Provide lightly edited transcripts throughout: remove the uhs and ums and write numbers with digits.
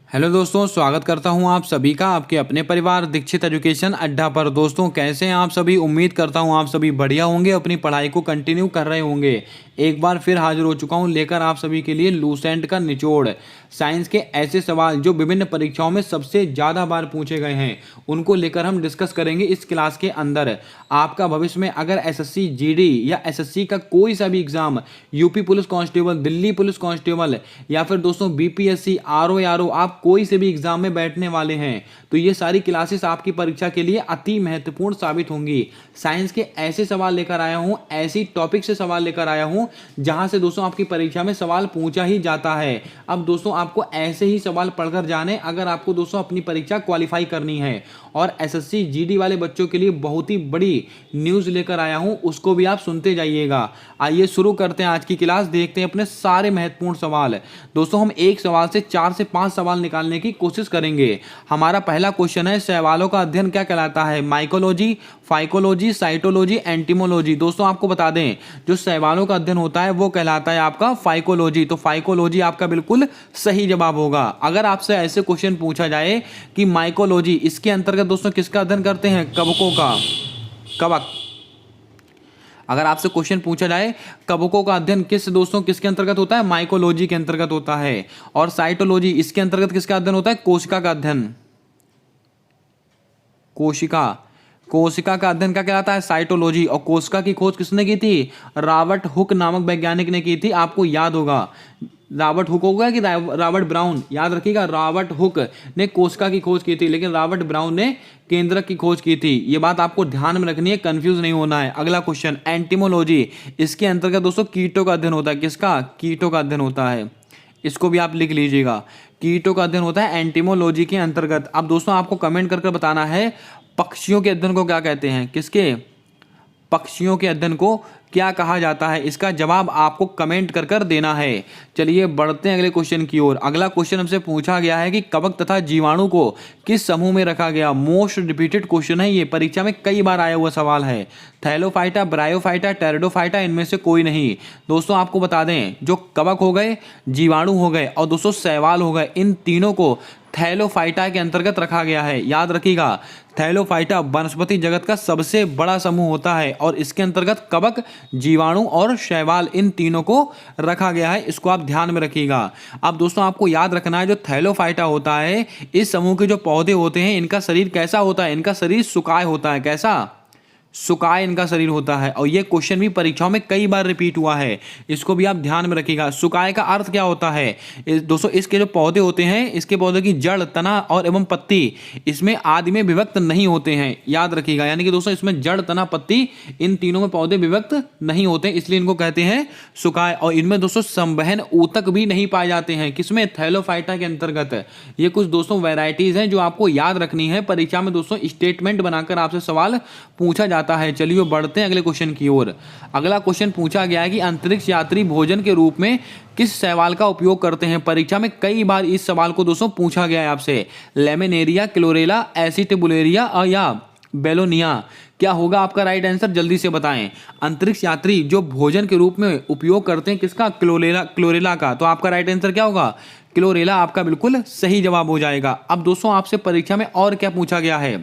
Hello दोस्तों, स्वागत करता हूं आप सभी का आपके अपने परिवार दीक्षित एजुकेशन अड्डा पर। दोस्तों कैसे हैं आप सभी? उम्मीद करता हूं आप सभी बढ़िया होंगे, अपनी पढ़ाई को कंटिन्यू कर रहे होंगे। एक बार फिर हाजिर हो चुका हूं लेकर आप सभी के लिए लूसेंट का निचोड़। साइंस के ऐसे सवाल जो विभिन्न परीक्षाओं में सबसे ज़्यादा बार पूछे गए हैं, उनको लेकर हम डिस्कस करेंगे इस क्लास के अंदर। आपका भविष्य में अगर एसएससी जीडी या एसएससी का कोई सा भी exam, UP police constable, Delhi police constable या फिर दोस्तों बीपीएससी, आरओ आप कोई से भी एग्जाम में बैठने वाले हैं, तो ये सारी क्लासेस आपकी परीक्षा के लिए अति महत्वपूर्ण साबित होंगी। साइंस के ऐसे सवाल लेकर आया हूं, ऐसी टॉपिक से सवाल लेकर आया हूं जहां से दोस्तों आपकी परीक्षा में सवाल पूछा ही जाता है। अब दोस्तों आपको ऐसे ही सवाल पढ़कर जाने, अगर आपको दोस्तों अपनी परीक्षा क्वालिफाई करनी है। और एसएससी जीडी वाले बच्चों के लिए बहुत ही बड़ी न्यूज़ लेकर आया हूं, उसको भी आप सुनते जाइएगा। आइए शुरू करते हैं आज की क्लास, देखते हैं अपने सारे महत्वपूर्ण सवाल। दोस्तों हम एक सवाल से 4 से 5 सवाल निकालने की कोशिश करेंगे। हमारा पहला क्वेश्चन है, शैवालों का अध्ययन क्या कहलाता है? Mycology, phycology, cytology, entomology. दोस्तों आपको बता दें, जो शैवालों का अध्ययन होता है वो कहलाता है आपका फाइकोलॉजी। तो फाइकोलॉजी आपका बिल्कुल सही जवाब होगा। अगर आपसे ऐसे क्वेश्चन पूछा जाए कि माइकोलॉजी, इसके अंतर्गत दोस्तों किसका अध्ययन करते हैं? कवकों का। कवक। अगर आपसे क्वेश्चन पूछा जाए कवकों का अध्ययन दोस्तों किसके अंतर्गत होता है? माइकोलॉजी के अंतर्गत होता है। और साइटोलॉजी, इसके अंतर्गत किसका अध्ययन होता है? कोशिका का अध्ययन। कोशिका। कोशिका का अध्ययन क्या कहलाता है? साइटोलॉजी। और कोशिका की खोज किसने की थी? रॉबर्ट हुक नामक वैज्ञानिक ने की थी। आपको याद होगा रॉबर्ट हुक होगा कि रॉबर्ट ब्राउन? याद रखिएगा, रॉबर्ट हुक ने कोशिका की खोज की थी, लेकिन रॉबर्ट ब्राउन ने केंद्रक की खोज की थी। ये बात आपको ध्यान में रखनी है, कंफ्यूज नहीं होना है। अगला क्वेश्चन, एंटीमोलॉजी, इसके अंतर्गत दोस्तों कीटों का अध्ययन होता है। किसका? कीटों का अध्ययन होता है। इसको भी आप लिख लीजिएगा, कीटों का अध्ययन होता है एंटीमोलॉजी के अंतर्गत। अब दोस्तों आपको कमेंट करके बताना है पक्षियों के अध्ययन को क्या कहते हैं? किसके? पक्षियों के अध्ययन को क्या कहा जाता है? इसका जवाब आपको कमेंट कर कर देना है। चलिए बढ़ते हैं अगले क्वेश्चन की ओर। अगला क्वेश्चन हमसे पूछा गया है कि कवक तथा जीवाणु को किस समूह में रखा गया? मोस्ट रिपीटेड क्वेश्चन है ये, परीक्षा में कई बार आया हुआ सवाल है। थैलोफाइटा, ब्रायोफाइटा, टेरिडोफाइटा, इनमें से कोई नहीं। दोस्तों आपको बता दें, जो कवक हो गए, जीवाणु हो गए और दोस्तों शैवाल हो गए, इन तीनों को थैलोफाइटा के अंतर्गत रखा गया है। याद रखिएगा, थैलोफाइटा वनस्पति जगत का सबसे बड़ा समूह होता है और इसके अंतर्गत कवक, जीवाणु और शैवाल, इन तीनों को रखा गया है। इसको आप ध्यान में रखिएगा। अब दोस्तों आपको याद रखना है, जो थैलोफाइटा होता है, इस समूह के जो पौधे होते हैं, इनका शरीर कैसा होता है? इनका शरीर सुकाय होता है। कैसा? सुकाय इनका शरीर होता है। और ये क्वेश्चन भी परीक्षाओं में कई बार रिपीट हुआ है, इसको भी आप ध्यान में रखिएगा। सुकाय का अर्थ क्या होता है? दोस्तों इसके जो पौधे होते हैं, इसके पौधे की जड़, तना और एवं पत्ती इसमें आदि में विभक्त नहीं होते हैं। याद रखिएगा, यानी कि दोस्तों इसमें जड़, तना, पत्ती, इन तीनों में पौधे विभक्त नहीं होते, इसलिए इनको कहते हैं सुकाय। और इनमें दोस्तों संवहन ऊतक भी नहीं पाए जाते हैं। किसमें? थैलोफाइटा के अंतर्गत। ये कुछ दोस्तों वैरायटीज हैं जो आपको याद रखनी है। परीक्षा में दोस्तों स्टेटमेंट बनाकर आपसे सवाल पूछा जाता है। चलिए बढ़ते हैं अगले क्वेश्चन की ओर। अगला क्वेश्चन पूछा गया है कि अंतरिक्ष यात्री भोजन के रूप में किस शैवाल का उपयोग करते हैं? परीक्षा में कई बार इस सवाल को दोस्तों पूछा गया है आपसे। लेमिनेरिया, क्लोरेला, एसिटिबुलेरिया या बेलोनिया। क्या होगा आपका राइट आंसर? जल्दी से बताएं। अंतरिक्ष यात्री जो भोजन के रूप में उपयोग करते हैं किसका? क्लोरेला का। तो आपका राइट आंसर क्या होगा? क्लोरेला आपका बिल्कुल सही जवाब हो जाएगा। अब दोस्तों आपसे परीक्षा में और क्या पूछा गया है,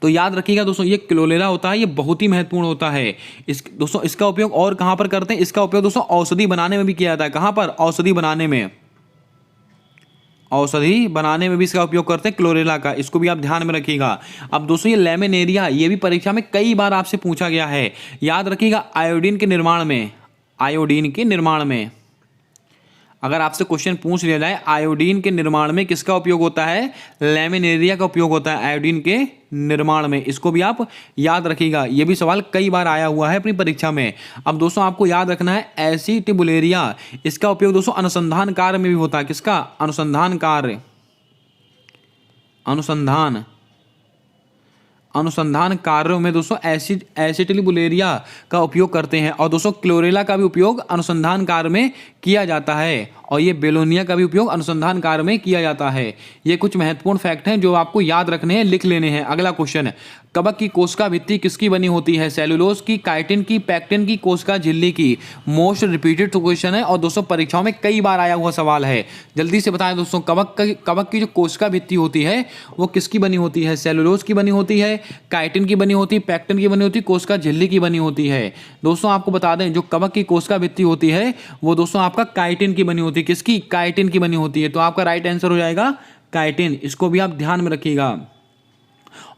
तो याद रखिएगा दोस्तों, ये क्लोरेला होता है, ये बहुत ही महत्वपूर्ण होता है। दोस्तों इसका उपयोग और कहां पर करते हैं? इसका उपयोग दोस्तों औषधि बनाने में भी किया जाता है। कहां पर? औषधि बनाने में। औषधि बनाने में भी इसका उपयोग करते हैं क्लोरेला का, इसको भी आप ध्यान में रखिएगा। अब दोस्तों ये लेमिनेरिया, ये भी परीक्षा में कई बार आपसे पूछा गया है। याद रखिएगा, आयोडीन के निर्माण में, आयोडीन के निर्माण में, अगर आपसे क्वेश्चन पूछ लिया जाए आयोडीन के निर्माण में किसका उपयोग होता है? लेमिनेरिया का उपयोग होता है आयोडीन के निर्माण में। इसको भी आप याद रखिएगा, ये भी सवाल कई बार आया हुआ है अपनी परीक्षा में। अब दोस्तों आपको याद रखना है एसिटिबुलेरिया, इसका उपयोग दोस्तों अनुसंधान कार्य में भी होता है। किसका? अनुसंधान कार्य। अनुसंधान कार्यों में दोस्तों एसिटिबुलेरिया का उपयोग करते हैं। और दोस्तों क्लोरेला का भी उपयोग अनुसंधान कार्य में किया जाता है। और ये बेलोनिया का भी उपयोग अनुसंधान कार्य में किया जाता है। ये कुछ महत्वपूर्ण फैक्ट हैं जो आपको याद रखने हैं, लिख लेने हैं। अगला क्वेश्चन, कवक की कोशिका भित्ति किसकी बनी होती है? सेलुलोज की, काइटिन की, पैक्टिन की, कोशिका झिल्ली की? मोस्ट रिपीटेड क्वेश्चन है और दोस्तों परीक्षाओं में कई बार आया हुआ सवाल है। जल्दी से बताएं दोस्तों, कवक की जो कोशिका भित्ति होती है वो किसकी बनी होती है? सेलुलोज की बनी होती है, काइटिन की बनी होती है, पैक्टिन की बनी होती है, कोशिका झिल्ली की बनी होती है? दोस्तों आपको बता दें, जो कवक की कोशिका भित्ति होती है वो दोस्तों आपका काइटिन की बनी होती है। किसकी? काइटिन की बनी होती है। तो आपका राइट आंसर हो जाएगा काइटिन। इसको भी आप ध्यान में रखिएगा।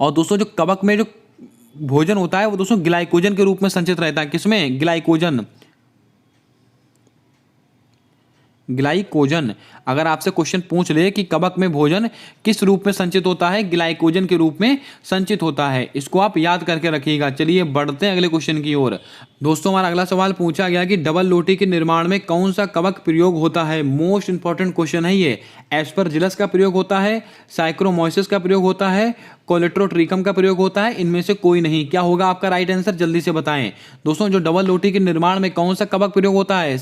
और दोस्तों जो कवक में जो भोजन होता है वो दोस्तों ग्लाइकोजन के रूप में संचित रहता है। किसमें? ग्लाइकोजन। ग्लाइकोजन। अगर आपसे क्वेश्चन पूछ ले कि कवक में भोजन किस रूप में संचित होता है? ग्लाइकोजन के रूप में संचित होता है। इसको आप याद करके रखिएगा। चलिए बढ़ते हैं अगले क्वेश्चन की ओर। दोस्तों हमारा अगला सवाल पूछा गया कि डबल रोटी के निर्माण में कौन सा कवक प्रयोग होता है? मोस्ट इंपॉर्टेंट क्वेश्चन है ये। एस्परजिलस का प्रयोग होता है, साइक्रोमोइसिस का प्रयोग होता है, कोलेट्रोट्रिकम का प्रयोग होता है, इनमें से कोई नहीं। क्या होगा आपका राइट आंसर? जल्दी से बताएं दोस्तों। जो डबल रोटी के निर्माण में कौन सा कवक प्रयोग होता है?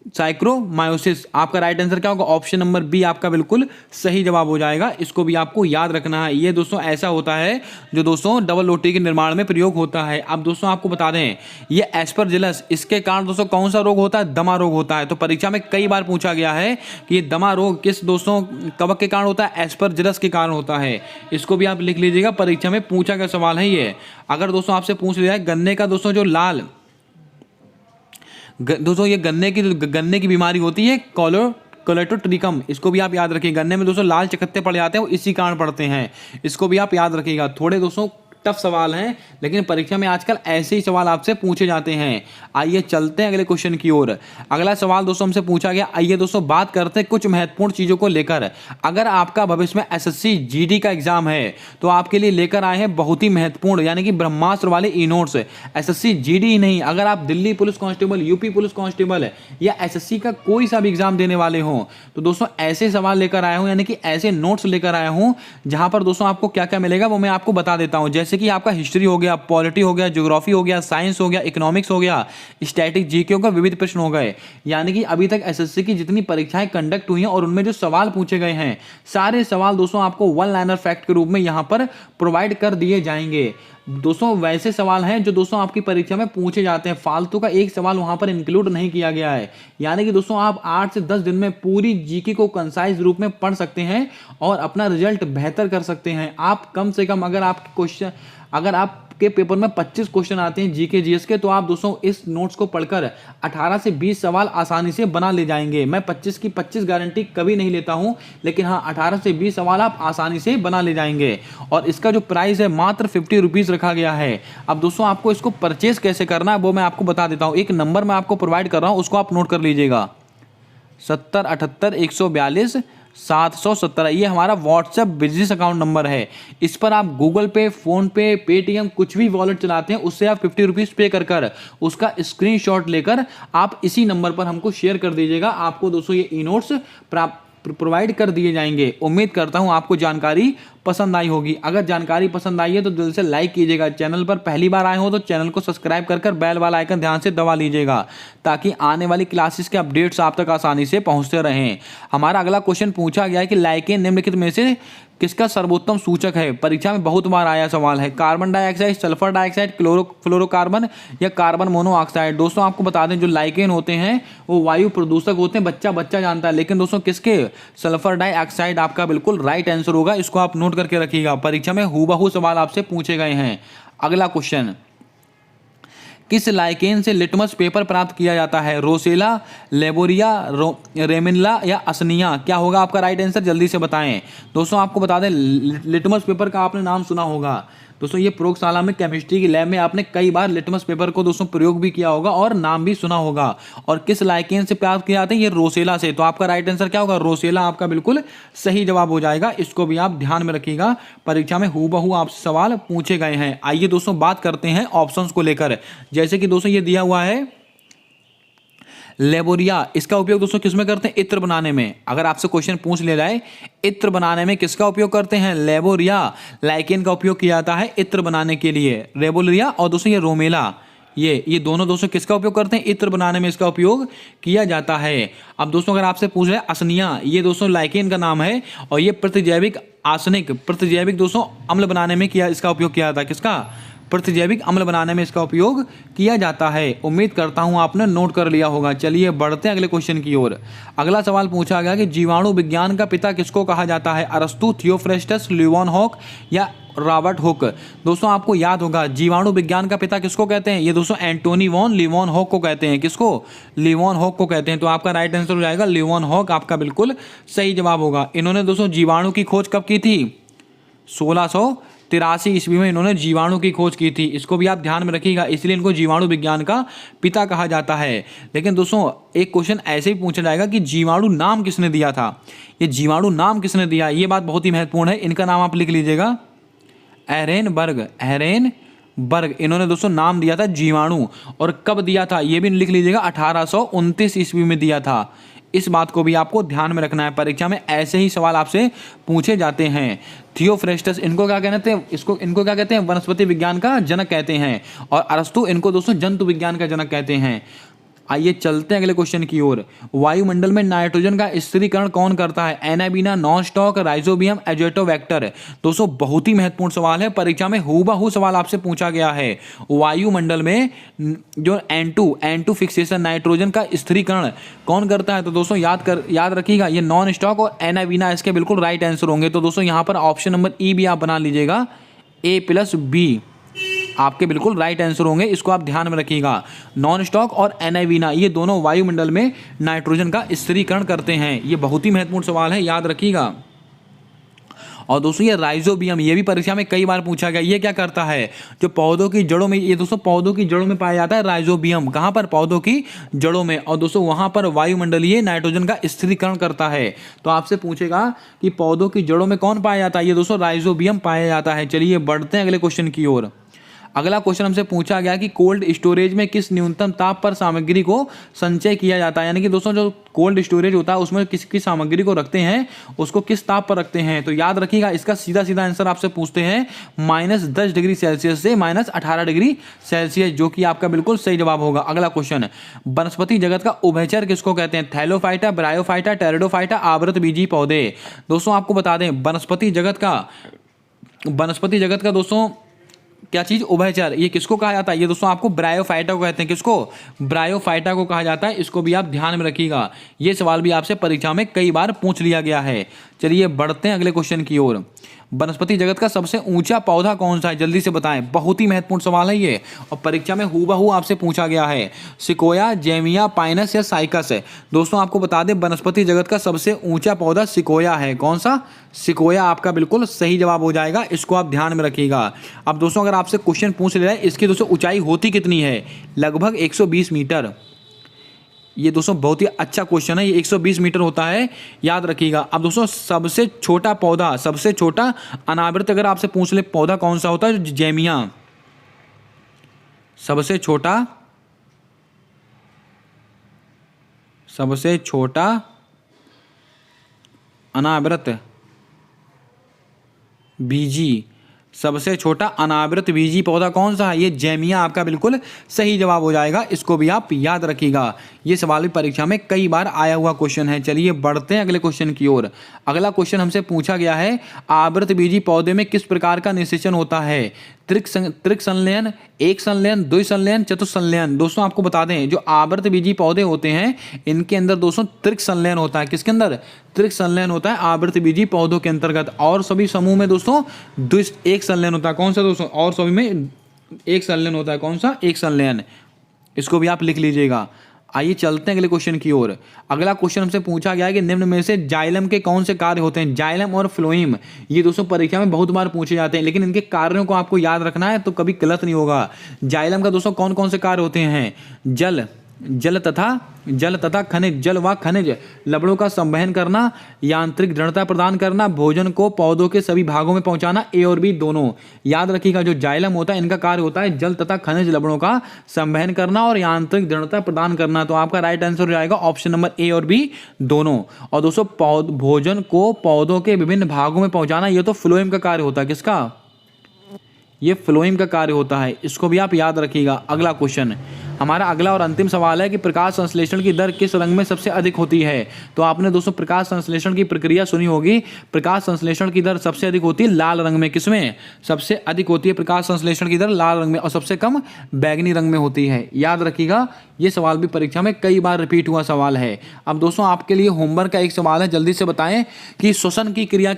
साइक्रोमायोसिस। आपका राइट आंसर क्या होगा? ऑप्शन नंबर बी आपका बिल्कुल सही जवाब हो जाएगा। इसको भी आपको याद रखना है। ये दोस्तों ऐसा होता है जो दोस्तों डबल रोटी के निर्माण में प्रयोग होता है। अब दोस्तों आपको बता दें, ये एस्परजिलस, इसके कारण दोस्तों कौन सा रोग होता है? दमा रोग होता है। तो परीक्षा में कई बार पूछा गया है कि ये दमा रोग किस दोस्तों कवक के कारण होता है? एस्परजिलस के कारण होता है। इसको भी आप लिख लीजिएगा, परीक्षा में पूछा गया सवाल है ये। अगर दोस्तों आपसे पूछ लिया है गन्ने का दोस्तों जो लाल दोस्तों ये गन्ने की बीमारी होती है कोलेटोट्रिकम। इसको भी आप याद रखिए। गन्ने में दोस्तों लाल चकत्ते पड़ जाते हैं, वो इसी कारण पड़ते हैं। इसको भी आप याद रखिएगा। थोड़े दोस्तों टफ सवाल हैं, लेकिन परीक्षा में आजकल ऐसे ही सवाल आपसे पूछे जाते हैं। आइए चलते हैं अगले क्वेश्चन की ओर। अगला सवाल दोस्तों हमसे पूछा गया। आइए दोस्तों बात करते हैं कुछ महत्वपूर्ण चीजों को लेकर। अगर आपका भविष्य में एसएससी जीडी का एग्जाम है तो आपके लिए लेकर आए हैं बहुत ही महत्वपूर्ण यानी कि ब्रह्मास्त्र वाले ई नोट्स। एसएससी जीडी ही नहीं, अगर आप Delhi police constable, UP police constable या एसएससी का कोई सा भी एग्जाम देने वाले हों तो दोस्तों ऐसे सवाल लेकर आया हूं, यानी कि ऐसे नोट्स लेकर आया हूं जहां पर दोस्तों आपको क्या क्या मिलेगा वो मैं आपको बता देता हूं। जैसे कि आपका हिस्ट्री हो गया, पॉलिटी हो गया, ज्योग्राफी हो गया, साइंस हो गया, इकोनॉमिक्स हो गया, स्टैटिक जीके हो गया, विविध प्रश्न हो गए। यानी कि अभी तक एसएससी की जितनी परीक्षाएं कंडक्ट हुई हैं और उनमें जो सवाल पूछे गए हैं सारे सवाल दोस्तों आपको वन लाइनर फैक्ट के रूप में यहां पर प्रोवाइड कर दिए जाएंगे। दोस्तों वैसे सवाल हैं जो दोस्तों आपकी परीक्षा में पूछे जाते हैं, फालतू का एक सवाल वहां पर इंक्लूड नहीं किया गया है। यानी कि दोस्तों आप 8 से 10 दिन में पूरी जीके को कंसाइज रूप में पढ़ सकते हैं और अपना रिजल्ट बेहतर कर सकते हैं। आप कम से कम अगर आपके पेपर में 25 क्वेश्चन आते हैं जीके जीएस के, तो आप दोस्तों इस नोट्स को पढ़कर 18 से 20 सवाल आसानी से बना ले जाएंगे। मैं 25 की 25 गारंटी कभी नहीं लेता हूं, लेकिन हाँ 18 से 20 सवाल आप आसानी से बना ले जाएंगे। और इसका जो प्राइस है मात्र 50 रुपीज़ रखा गया है। अब दोस्तों आपको इसको परचेज कैसे करना है वो मैं आपको बता देता हूँ। एक नंबर मैं आपको प्रोवाइड कर रहा हूँ, उसको आप नोट कर लीजिएगा। 7078-142-717, ये हमारा व्हाट्सएप बिजनेस अकाउंट नंबर है। इस पर आप गूगल पे, फोन पे, पेटीएम कुछ भी वॉलेट चलाते हैं उससे आप 50 रुपीज़ पे कर उसका स्क्रीनशॉट लेकर आप इसी नंबर पर हमको शेयर कर दीजिएगा। आपको दोस्तों ये ई नोट्स प्रोवाइड कर दिए जाएंगे। उम्मीद करता हूं आपको जानकारी पसंद आई होगी। अगर जानकारी पसंद आई है तो दिल से लाइक कीजिएगा। चैनल पर पहली बार आए हो तो चैनल को सब्सक्राइब कर बेल वाला आइकन ध्यान से दबा लीजिएगा ताकि आने वाली क्लासेस के अपडेट्स आप तक आसानी से पहुंचते रहें। हमारा अगला क्वेश्चन पूछा गया है कि लाइकेन निम्नलिखित में से किसका सर्वोत्तम सूचक है? परीक्षा में बहुत बार आया सवाल है। Carbon dioxide, sulphur dioxide, fluorocarbon या कार्बन मोनोऑक्साइड। दोस्तों आपको बता दें जो लाइकेन होते हैं वो वायु प्रदूषक होते हैं, बच्चा जानता है। लेकिन दोस्तों किसके? सल्फर डाइऑक्साइड आपका बिल्कुल राइट आंसर होगा। इसको आप नोट करके रखिएगा, परीक्षा में हूबहू सवाल आपसे पूछे गए हैं। अगला क्वेश्चन, किस लाइकेन से लिटमस पेपर प्राप्त किया जाता है? रोसेला, लेबोरिया, रेमिनला या असनिया? क्या होगा आपका राइट आंसर? जल्दी से बताएं। दोस्तों आपको बता दें लिटमस पेपर का आपने नाम सुना होगा। दोस्तों ये प्रयोगशाला में केमिस्ट्री की लैब में आपने कई बार लिटमस पेपर को दोस्तों प्रयोग भी किया होगा और नाम भी सुना होगा। और किस लाइकेन से प्राप्त किया जाता है? ये रोसेला से। तो आपका राइट आंसर क्या होगा? रोसेला आपका बिल्कुल सही जवाब हो जाएगा। इसको भी आप ध्यान में रखिएगा, परीक्षा में हूबहू आपसे सवाल पूछे गए हैं। आइए दोस्तों बात करते हैं ऑप्शंस को लेकर। जैसे कि दोस्तों ये दिया हुआ है लेबोरिया, इसका उपयोग दोस्तों किसमें करते हैं? इत्र बनाने में। अगर आपसे क्वेश्चन पूछ लिया जाए इत्र बनाने में किसका उपयोग करते हैं? लेबोरिया। लाइकेन का उपयोग किया जाता है इत्र बनाने के लिए, लेबोरिया। और दोस्तों ये रोमेला, ये दोनों दोस्तों किसका उपयोग करते हैं, इत्र बनाने में इसका उपयोग किया जाता है। अब दोस्तों अगर आपसे पूछ रहे असनिया, ये दोस्तों लाइकेन का नाम है और ये प्रतिजैविक आसनिक प्रतिजैविक दोस्तों अम्ल बनाने में इसका उपयोग किया जाता है। किसका, प्रतिजैविक अम्ल बनाने में इसका उपयोग किया जाता है। उम्मीद करता हूं आपने नोट कर लिया होगा। चलिए बढ़ते हैं अगले क्वेश्चन की ओर। अगला सवाल पूछा गया कि जीवाणु विज्ञान का पिता किसको कहा जाता है, अरस्तु, थियोफ्रेस्टस, ल्यूवेनहॉक या रॉबर्ट हुक। दोस्तों आपको याद होगा जीवाणु विज्ञान का पिता किसको कहते हैं, ये दोस्तों एंटोनी वॉन लीवेनहॉक को कहते हैं। किसको, लीवेनहॉक को कहते हैं। तो आपका राइट आंसर हो जाएगा लीवेनहॉक, आपका बिल्कुल सही जवाब होगा। इन्होंने दोस्तों जीवाणु की खोज कब की थी, 1683 ईस्वी में इन्होंने जीवाणु की खोज की थी। इसको भी आप ध्यान में रखिएगा, इसलिए इनको जीवाणु विज्ञान का पिता कहा जाता है। लेकिन दोस्तों एक क्वेश्चन ऐसे ही पूछा जाएगा कि जीवाणु नाम किसने दिया था, ये जीवाणु नाम किसने दिया, ये बात बहुत ही महत्वपूर्ण है। इनका नाम आप लिख लीजिएगा, एरेनबर्ग। इन्होंने दोस्तों नाम दिया था जीवाणु, और कब दिया था ये भी लिख लीजिएगा, 1829 ईस्वी में दिया था। इस बात को भी आपको ध्यान में रखना है, परीक्षा में ऐसे ही सवाल आपसे पूछे जाते हैं। थियोफ्रेस्टस इनको क्या कहते हैं, इनको क्या कहते हैं, वनस्पति विज्ञान का जनक कहते हैं। और अरस्तु इनको दोस्तों जंतु विज्ञान का जनक कहते हैं। आइए चलते हैं अगले क्वेश्चन की ओर। वायुमंडल में नाइट्रोजन का स्थिरीकरण कौन करता है, एनाबीना, नॉनस्टॉक, राइजोबियम, एजोटोवेक्टर। दोस्तों बहुत ही महत्वपूर्ण सवाल है, परीक्षा में हूबहू सवाल आपसे पूछा गया है। वायुमंडल में जो N2 फिक्सेशन नाइट्रोजन का स्थिरीकरण कौन करता है, तो दोस्तों याद रखिएगा ये नॉनस्टॉक और एनाबीना इसके बिल्कुल राइट आंसर होंगे। तो दोस्तों यहाँ पर ऑप्शन नंबर ई भी आप बना लीजिएगा, A+B आपके बिल्कुल राइट आंसर होंगे। इसको आप ध्यान में रखिएगा, नॉन स्टॉक और एनाबीना ये दोनों वायुमंडल में नाइट्रोजन का स्थिरीकरण करते हैं। ये बहुत ही महत्वपूर्ण सवाल है, याद रखिएगा। और दोस्तों ये राइजोबियम, ये भी परीक्षा में कई बार पूछा गया, ये क्या करता है, जो पौधों की जड़ों में, ये दोस्तों पौधों की जड़ों में पाया जाता है राइजोबियम। कहाँ पर, पौधों की जड़ों में। और दोस्तों वहाँ पर वायुमंडलीय नाइट्रोजन का स्थिरीकरण करता है। तो आपसे पूछेगा कि पौधों की जड़ों में कौन पाया जाता है, ये दोस्तों राइजोबियम पाया जाता है। चलिए बढ़ते हैं अगले क्वेश्चन की ओर। अगला क्वेश्चन हमसे पूछा गया कि कोल्ड स्टोरेज में किस न्यूनतम ताप पर सामग्री को संचय किया जाता है। यानी कि दोस्तों जो कोल्ड स्टोरेज होता है उसमें किस सामग्री को रखते हैं, उसको किस ताप पर रखते हैं। तो याद रखिएगा इसका सीधा आंसर आपसे पूछते हैं -10 डिग्री सेल्सियस से -18 डिग्री सेल्सियस, जो कि आपका बिल्कुल सही जवाब होगा। अगला क्वेश्चन, वनस्पति जगत का उभयचर किसको कहते हैं, थैलोफाइटा, ब्रायोफाइटा, टेरिडोफाइटा, आवृत बीजी पौधे। दोस्तों आपको बता दें वनस्पति जगत का दोस्तों क्या चीज, उभयचर, ये किसको कहा जाता है, ये दोस्तों आपको ब्रायोफाइटा को कहते हैं। किसको, ब्रायोफाइटा को कहा जाता है। इसको भी आप ध्यान में रखिएगा, ये सवाल भी आपसे परीक्षा में कई बार पूछ लिया गया है। चलिए बढ़ते हैं अगले क्वेश्चन की ओर। वनस्पति जगत का सबसे ऊंचा पौधा कौन सा है, जल्दी से बताएं, बहुत ही महत्वपूर्ण सवाल है ये, और परीक्षा में हूबहू आपसे पूछा गया है। सिकोया, जेमिया, पाइनस या साइकस है। दोस्तों आपको बता दें वनस्पति जगत का सबसे ऊंचा पौधा सिकोया है। कौन सा, सिकोया आपका बिल्कुल सही जवाब हो जाएगा। इसको आप ध्यान में रखिएगा। अब दोस्तों अगर आपसे क्वेश्चन पूछ ले रहा है इसकी दोस्तों ऊंचाई होती कितनी है, लगभग 120 मीटर। ये दोस्तों बहुत ही अच्छा क्वेश्चन है, ये 120 मीटर होता है, याद रखिएगा। अब दोस्तों सबसे छोटा पौधा, सबसे छोटा अनावृत अगर आपसे पूछ ले पौधा कौन सा होता है, जेमिया। सबसे छोटा अनावृत बीजी, सबसे छोटा अनावृत बीजी पौधा कौन सा है, ये जेमिया आपका बिल्कुल सही जवाब हो जाएगा। इसको भी आप याद रखिएगा, ये सवाल भी परीक्षा में कई बार आया हुआ क्वेश्चन है। चलिए बढ़ते हैं अगले क्वेश्चन की ओर। अगला क्वेश्चन हमसे पूछा गया है, आवृत बीजी पौधे में किस प्रकार का निषेचन होता है, त्रिक संलयन, एक संलयन, द्वि संलयन, चतुस्संलयन। दोस्तों आपको बता दें जो आवृत बीजी पौधे होते हैं इनके अंदर दोस्तों त्रिक संलयन होता है। किसके अंदर, त्रिक संलयन होता है आवृत बीजी पौधों के अंतर्गत। और सभी समूह में दोस्तों एक संलयन होता है। कौन सा दोस्तों, और सभी में एक संलयन होता है। कौन सा, एक संलयन। इसको भी आप लिख लीजिएगा। आइए चलते हैं अगले क्वेश्चन की ओर। अगला क्वेश्चन हमसे पूछा गया है कि निम्न में से जाइलम के कौन से कार्य होते हैं, जाइलम और फ्लोएम। ये दोस्तों परीक्षा में बहुत बार पूछे जाते हैं, लेकिन इनके कार्यों को आपको याद रखना है तो कभी गलत नहीं होगा। जाइलम का दोस्तों कौन कौन से कार्य होते हैं, जल तथा खनिज, जल व खनिज लवणों का संवहन करना, यांत्रिक दृढ़ता प्रदान करना, भोजन को पौधों के सभी भागों में पहुंचाना, ए और बी दोनों। याद रखिएगा जो जाइलम होता है इनका कार्य होता है जल तथा खनिज लवणों का संवहन करना और यांत्रिक दृढ़ता प्रदान करना। तो आपका राइट आंसर हो जाएगा ऑप्शन नंबर ए और बी दोनों। और दोस्तों भोजन को पौधों के विभिन्न भागों में पहुंचाना, ये तो फ्लोएम का कार्य होता है। किसका, ये फ्लोएम का कार्य होता है, इसको भी आप याद रखिएगा। अगला क्वेश्चन, हमारा अगला और अंतिम सवाल है कि प्रकाश संश्लेषण की दर किस रंग में सबसे अधिक होती है। तो आपने दोस्तों प्रकाश संश्लेषण की प्रक्रिया सुनी होगी। प्रकाश संश्लेषण की दर सबसे अधिक होती है लाल रंग में। किसमें सबसे अधिक होती है प्रकाश संश्लेषण की दर? लाल रंग में। और सबसे कम बैगनी रंग में होती है। याद रखिएगा, ये सवाल भी परीक्षा में कई बार रिपीट हुआ सवाल है। अब दोस्तों आपके लिए होमवर्क का एक सवाल है, जल्दी से बताएं कि श्वसन की क्रिया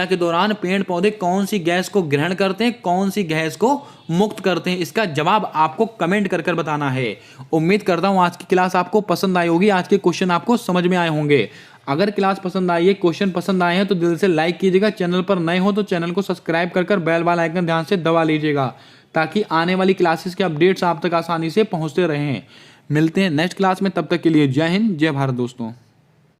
के दौरान पेड़ पौधे कौन सी गैस को ग्रहण करते हैं, कौन सी गैस को मुक्त करते हैं? इसका जवाब आपको कमेंट कर बताना है। उम्मीद करता हूं आज की क्लास आपको पसंद आई होगी, आज के क्वेश्चन आपको समझ में आए होंगे। अगर क्लास पसंद आई है, क्वेश्चन पसंद आए हैं तो दिल से लाइक कीजिएगा। चैनल पर नए हो तो चैनल को सब्सक्राइब कर बेल वाला आइकन ध्यान से दबा लीजिएगा, ताकि आने वाली क्लासेस के अपडेट्स आप तक आसानी से पहुंचते रहें। मिलते हैं नेक्स्ट क्लास में, तब तक के लिए जय हिंद, जय भारत दोस्तों।